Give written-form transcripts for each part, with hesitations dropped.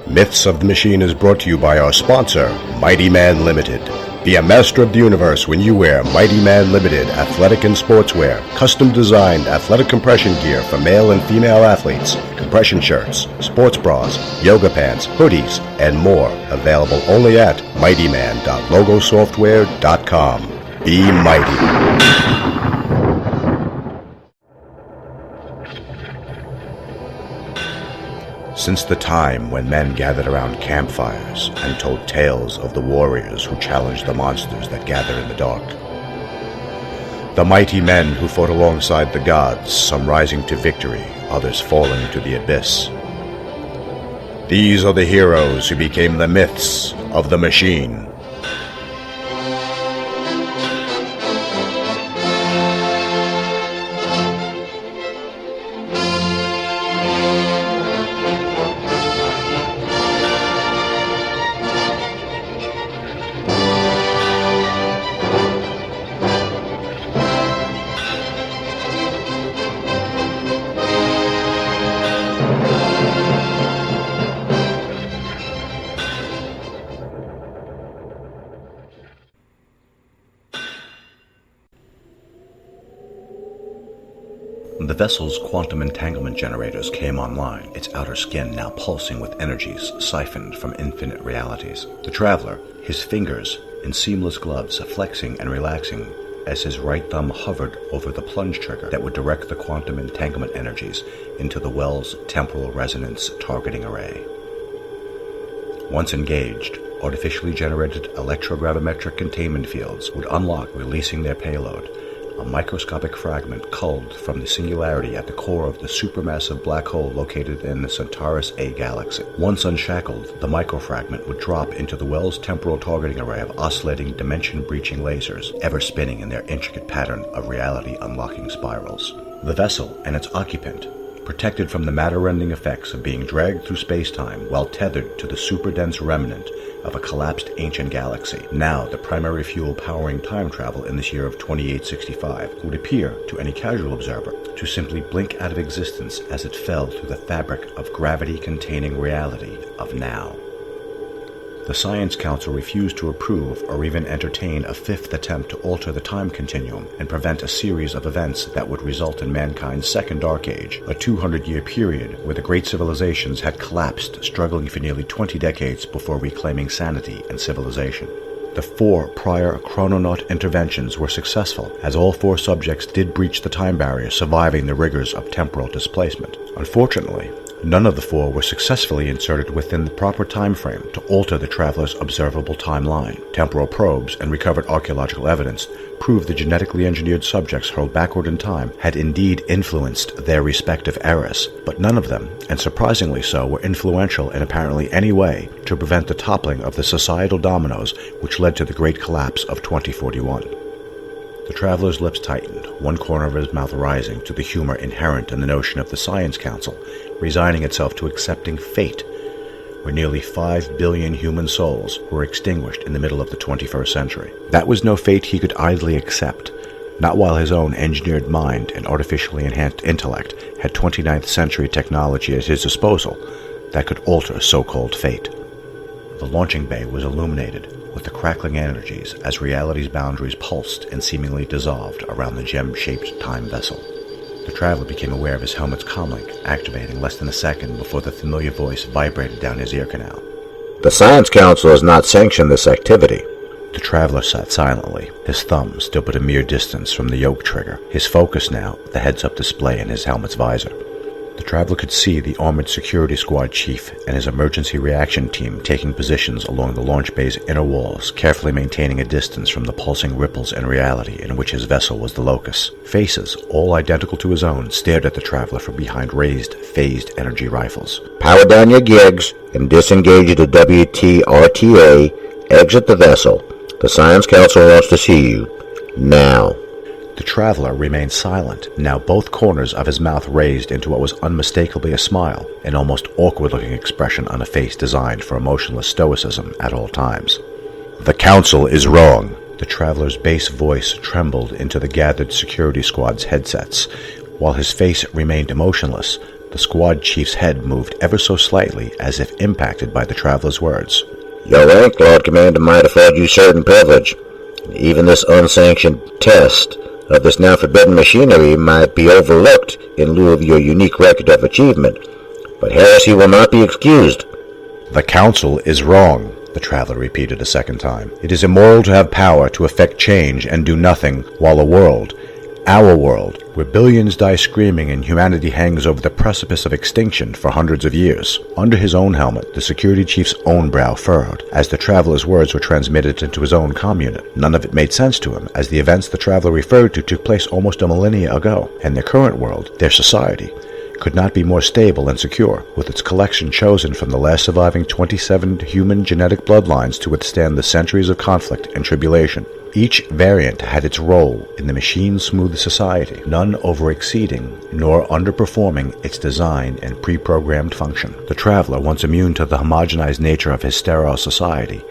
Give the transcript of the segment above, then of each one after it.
Myths of the Machine is brought to you by our sponsor, Mighty Man Limited. Be a master of the universe when you wear Mighty Man Limited athletic and sportswear, custom-designed athletic compression gear for male and female athletes, compression shirts, sports bras, yoga pants, hoodies, and more. Available only at mightyman.logosoftware.com. Be mighty. Since the time when men gathered around campfires and told tales of the warriors who challenged the monsters that gather in the dark. The mighty men who fought alongside the gods, some rising to victory, others falling to the abyss. These are the heroes who became the myths of the Machine. The vessel's quantum entanglement generators came online, its outer skin now pulsing with energies siphoned from infinite realities. The traveler, his fingers in seamless gloves, flexing and relaxing as his right thumb hovered over the plunge trigger that would direct the quantum entanglement energies into the well's temporal resonance targeting array. Once engaged, artificially generated electrogravimetric containment fields would unlock, releasing their payload, a microscopic fragment culled from the singularity at the core of the supermassive black hole located in the Centaurus A galaxy. Once unshackled, the microfragment would drop into the well's temporal targeting array of oscillating dimension-breaching lasers, ever spinning in their intricate pattern of reality-unlocking spirals. The vessel and its occupant, protected from the matter-rending effects of being dragged through space-time while tethered to the super-dense remnant of a collapsed ancient galaxy, now the primary fuel powering time travel in this year of 2865, would appear, to any casual observer, to simply blink out of existence as it fell through the fabric of gravity-containing reality of now. The Science Council refused to approve or even entertain a fifth attempt to alter the time continuum and prevent a series of events that would result in mankind's second Dark Age, a 200-year period where the great civilizations had collapsed, struggling for nearly 20 decades before reclaiming sanity and civilization. The 4 prior chrononaut interventions were successful, as all 4 subjects did breach the time barrier, surviving the rigors of temporal displacement. Unfortunately, none of the 4 were successfully inserted within the proper time frame to alter the traveler's observable timeline. Temporal probes and recovered archaeological evidence proved the genetically engineered subjects hurled backward in time had indeed influenced their respective eras, but none of them, and surprisingly so, were influential in apparently any way to prevent the toppling of the societal dominoes which led to the great collapse of 2041. The traveler's lips tightened, one corner of his mouth rising to the humor inherent in the notion of the Science Council resigning itself to accepting fate, where nearly 5 billion human souls were extinguished in the middle of the 21st century. That was no fate he could idly accept, not while his own engineered mind and artificially enhanced intellect had 29th century technology at his disposal that could alter so-called fate. The launching bay was illuminated with the crackling energies as reality's boundaries pulsed and seemingly dissolved around the gem-shaped time vessel. The traveler became aware of his helmet's comlink activating less than a second before the familiar voice vibrated down his ear canal. The Science Council has not sanctioned this activity. The traveler sat silently, his thumb still but a mere distance from the yoke trigger, his focus now the heads-up display in his helmet's visor. The traveler could see the armored security squad chief and his emergency reaction team taking positions along the launch bay's inner walls, carefully maintaining a distance from the pulsing ripples in reality in which his vessel was the locus. Faces, all identical to his own, stared at the traveler from behind raised, phased energy rifles. Power down your gigs and disengage the WTRTA. Exit the vessel. The Science Council wants to see you. Now. The traveler remained silent, now both corners of his mouth raised into what was unmistakably a smile, an almost awkward-looking expression on a face designed for emotionless stoicism at all times. The Council is wrong. The traveler's bass voice trembled into the gathered security squad's headsets. While his face remained emotionless, the The squad chief's head moved ever so slightly, as if impacted by the traveler's words. Your rank, Lord Commander, might afford you certain privilege. Even this unsanctioned test of this now forbidden machinery might be overlooked in lieu of your unique record of achievement. But heresy will not be excused. The Council is wrong, the traveler repeated a second time. It is immoral to have power to effect change and do nothing, while a world, our world, where billions die screaming and humanity hangs over the precipice of extinction for hundreds of years. Under his own helmet, the security chief's own brow furrowed, as the traveler's words were transmitted into his own comm unit. None of it made sense to him, as the events the traveler referred to took place almost a millennia ago, and their current world, their society, could not be more stable and secure, with its collection chosen from the last surviving 27 human genetic bloodlines to withstand the centuries of conflict and tribulation. Each variant had its role in the machine-smooth society, none over-exceeding nor underperforming its design and pre-programmed function. The traveler, once immune to the homogenized nature of his sterile society,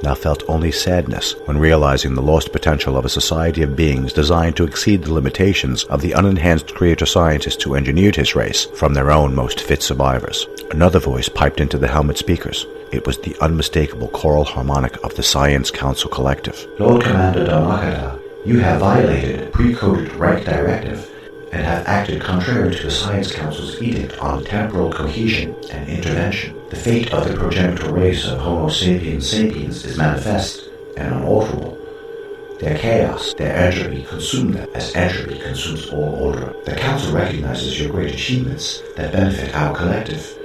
now felt only sadness when realizing the lost potential of a society of beings designed to exceed the limitations of the unenhanced creator scientists who engineered his race from their own most fit survivors. Another voice piped into the helmet speakers. It was the unmistakable choral harmonic of the Science Council Collective. Lord Commander Darmakada, you have violated pre-coded rank directive and have acted contrary to the Science Council's edict on temporal cohesion and intervention. The fate of the progenitor race of Homo sapiens sapiens is manifest and unalterable. Their chaos, their entropy, consume them as entropy consumes all order. The Council recognizes your great achievements that benefit our collective,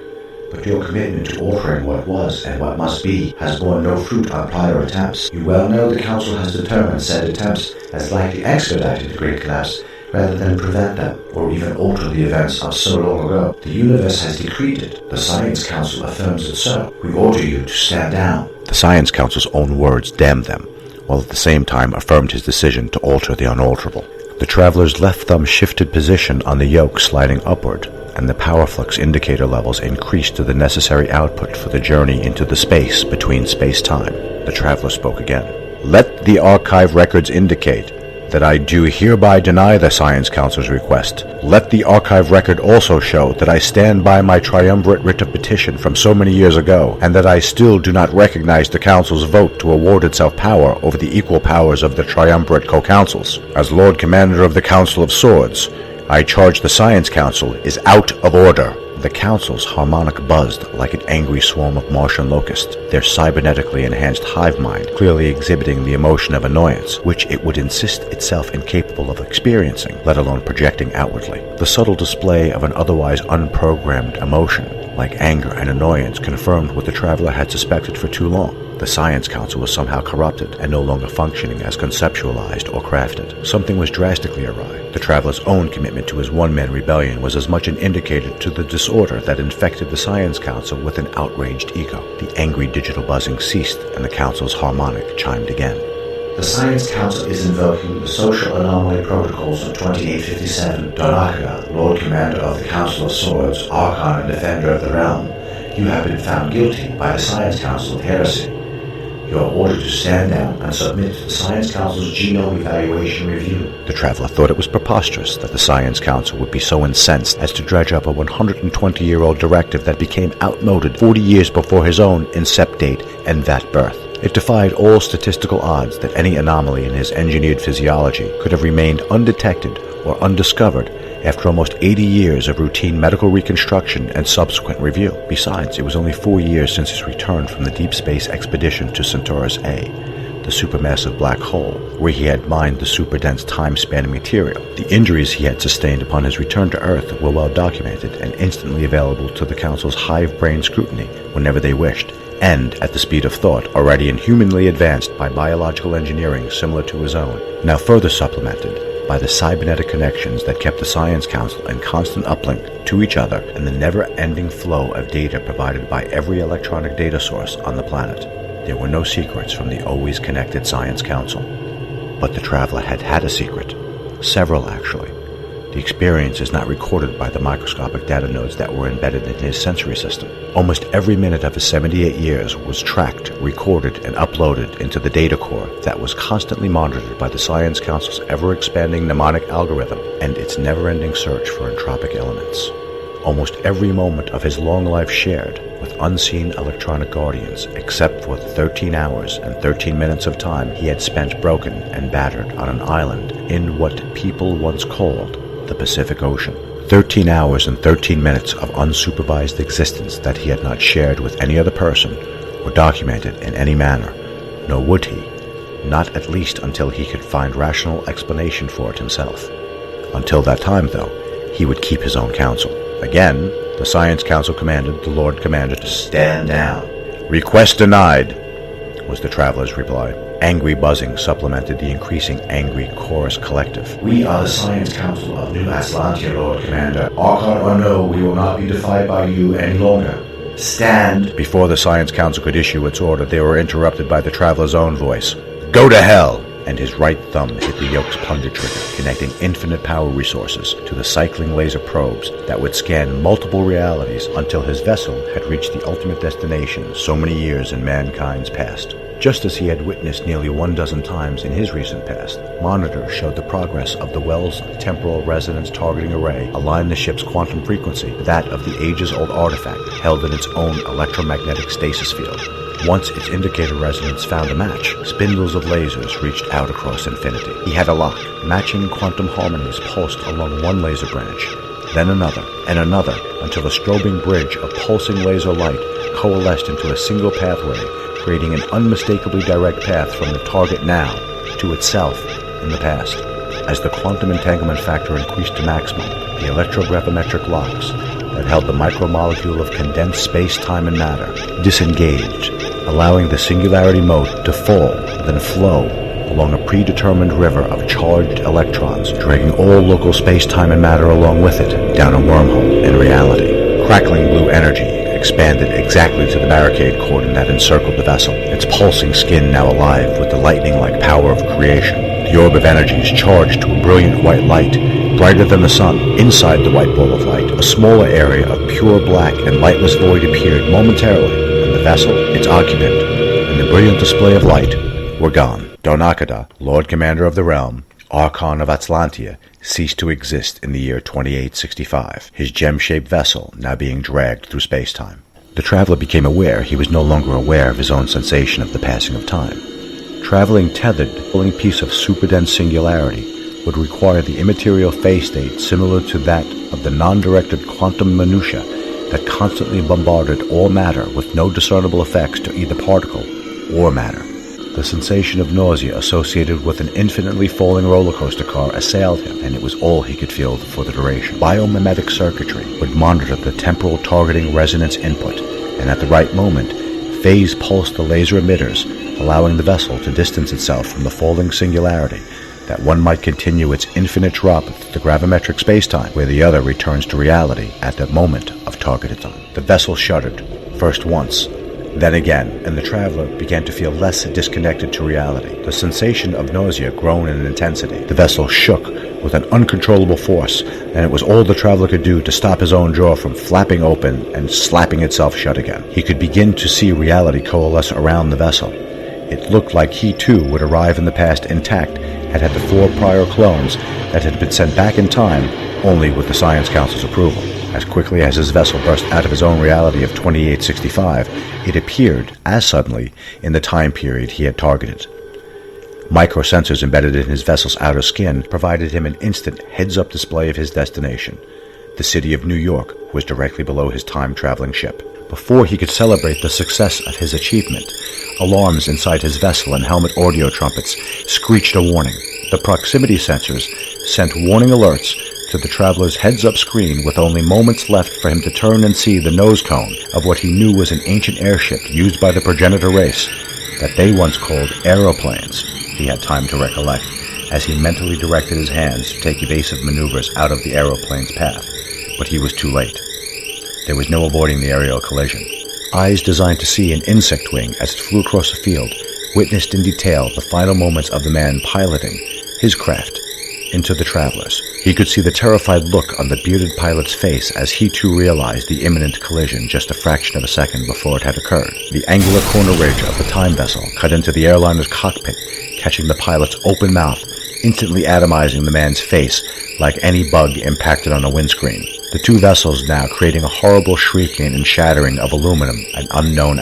but your commitment to altering what was and what must be has borne no fruit on prior attempts. You well know the Council has determined said attempts as likely expedited the Great Collapse rather than prevent them or even alter the events of so long ago. The universe has decreed it. The Science Council affirms it so. We order you to stand down. The Science Council's own words damned them, while at the same time affirmed his decision to alter the unalterable. The traveler's left thumb shifted position on the yoke, sliding upward, and the power flux indicator levels increased to the necessary output for the journey into the space between space-time. The traveler spoke again. Let the archive records indicate that I do hereby deny the Science Council's request. Let the archive record also show that I stand by my triumvirate writ of petition from so many years ago, and that I still do not recognize the Council's vote to award itself power over the equal powers of the triumvirate co-councils. As Lord Commander of the Council of Swords, I charge the Science Council is out of order. The Council's harmonic buzzed like an angry swarm of Martian locusts, their cybernetically enhanced hive mind clearly exhibiting the emotion of annoyance, which it would insist itself incapable of experiencing, let alone projecting outwardly. The subtle display of an otherwise unprogrammed emotion, like anger and annoyance, confirmed what the traveler had suspected for too long. The Science Council was somehow corrupted and no longer functioning as conceptualized or crafted. Something was drastically awry. The traveler's own commitment to his one-man rebellion was as much an indicator to the disorder that infected the Science Council with an outraged ego. The angry digital buzzing ceased, and the Council's harmonic chimed again. The Science Council is invoking the Social Anomaly Protocols of 2857. Darmakada, Lord Commander of the Council of Swords, Archon and Defender of the Realm, you have been found guilty by the Science Council of heresy. You are ordered to stand down and submit to the Science Council's Genome Evaluation Review. The traveler thought it was preposterous that the Science Council would be so incensed as to dredge up a 120-year-old directive that became outmoded 40 years before his own incept date and that birth. It defied all statistical odds that any anomaly in his engineered physiology could have remained undetected or undiscovered after almost 80 years of routine medical reconstruction and subsequent review. Besides, it was only 4 years since his return from the deep space expedition to Centaurus A, the supermassive black hole, where he had mined the super-dense time-spanning material. The injuries he had sustained upon his return to Earth were well documented and instantly available to the Council's hive-brain scrutiny whenever they wished, and at the speed of thought already inhumanly advanced by biological engineering similar to his own, now further supplemented by the cybernetic connections that kept the Science Council in constant uplink to each other and the never-ending flow of data provided by every electronic data source on the planet. There were no secrets from the always connected Science Council. But the traveler had had a secret. Several, actually. The experience is not recorded by the microscopic data nodes that were embedded in his sensory system. Almost every minute of his 78 years was tracked, recorded, and uploaded into the data core that was constantly monitored by the Science Council's ever-expanding mnemonic algorithm and its never-ending search for entropic elements. almost every moment of his long life shared with unseen electronic guardians, except for the 13 hours and 13 minutes of time he had spent broken and battered on an island in what people once called the Pacific Ocean. 13 hours and 13 minutes of unsupervised existence that he had not shared with any other person or documented in any manner, nor would he, not at least until he could find rational explanation for it himself. Until that time, though, he would keep his own counsel. Again, the Science Council commanded the Lord Commander to stand down. "Request denied," was the traveler's reply. Angry buzzing supplemented the increasing angry chorus collective. "We are the Science Council of New Atlantia, Lord Commander. Archon or no, we will not be defied by you any longer. Stand!" Before the Science Council could issue its order, they were interrupted by the traveler's own voice. "Go to hell!" And his right thumb hit the yoke's plunger trigger, connecting infinite power resources to the cycling laser probes that would scan multiple realities until his vessel had reached the ultimate destination so many years in mankind's past. Just as he had witnessed nearly 12 times in his recent past, monitors showed the progress of the Wells Temporal Resonance Targeting Array aligned the ship's quantum frequency to that of the ages-old artifact held in its own electromagnetic stasis field. Once its indicator resonance found a match, spindles of lasers reached out across infinity. He had a lock. Matching quantum harmonies pulsed along one laser branch, then another, and another, until a strobing bridge of pulsing laser light coalesced into a single pathway, creating an unmistakably direct path from the target now to itself in the past. As the quantum entanglement factor increased to maximum, the electrogravimetric locks that held the micromolecule of condensed space, time, and matter disengaged, allowing the singularity mode to fall, then flow along a predetermined river of charged electrons, dragging all local space, time, and matter along with it down a wormhole in reality. Crackling blue energy expanded exactly to the barricade cordon that encircled the vessel, its pulsing skin now alive with the lightning-like power of creation. The orb of energies charged to a brilliant white light, brighter than the sun. Inside the white ball of light, a smaller area of pure black and lightless void appeared momentarily, and the vessel, its occupant, and the brilliant display of light were gone. Donakada, Lord Commander of the Realm, Archon of Atlantia, ceased to exist in the year 2865, his gem-shaped vessel now being dragged through space-time. The traveler became aware he was no longer aware of his own sensation of the passing of time. Traveling tethered, a piece of superdense singularity would require the immaterial phase state similar to that of the non-directed quantum minutiae that constantly bombarded all matter with no discernible effects to either particle or matter. The sensation of nausea associated with an infinitely falling roller coaster car assailed him, and it was all he could feel for the duration. Biomimetic circuitry would monitor the temporal targeting resonance input, and at the right moment, phase pulsed the laser emitters, allowing the vessel to distance itself from the falling singularity, that one might continue its infinite drop through the gravimetric spacetime, where the other returns to reality at the moment of targeted time. The vessel shuddered, first once, then again, and the traveler began to feel less disconnected to reality. The sensation of nausea grown in intensity. The vessel shook with an uncontrollable force, and it was all the traveler could do to stop his own jaw from flapping open and slapping itself shut again. He could begin to see reality coalesce around the vessel. It looked like he too would arrive in the past intact, had the 4 prior clones that had been sent back in time, only with the Science Council's approval. As quickly as his vessel burst out of his own reality of 2865, it appeared, as suddenly, in the time period he had targeted. Microsensors embedded in his vessel's outer skin provided him an instant heads-up display of his destination. The city of New York was directly below his time-traveling ship. Before he could celebrate the success of his achievement, alarms inside his vessel and helmet audio trumpets screeched a warning. The proximity sensors sent warning alerts to the traveler's heads-up screen with only moments left for him to turn and see the nose cone of what he knew was an ancient airship used by the progenitor race that they once called aeroplanes. He had time to recollect as he mentally directed his hands to take evasive maneuvers out of the aeroplane's path, but he was too late. There was no avoiding the aerial collision. Eyes designed to see an insect wing as it flew across a field witnessed in detail the final moments of the man piloting his craft into the travelers. He could see the terrified look on the bearded pilot's face as he too realized the imminent collision just a fraction of a second before it had occurred. The angular corner ridge of the time vessel cut into the airliner's cockpit, catching the pilot's open mouth, instantly atomizing the man's face like any bug impacted on a windscreen. the two vessels now creating a horrible shrieking and shattering of aluminum and unknown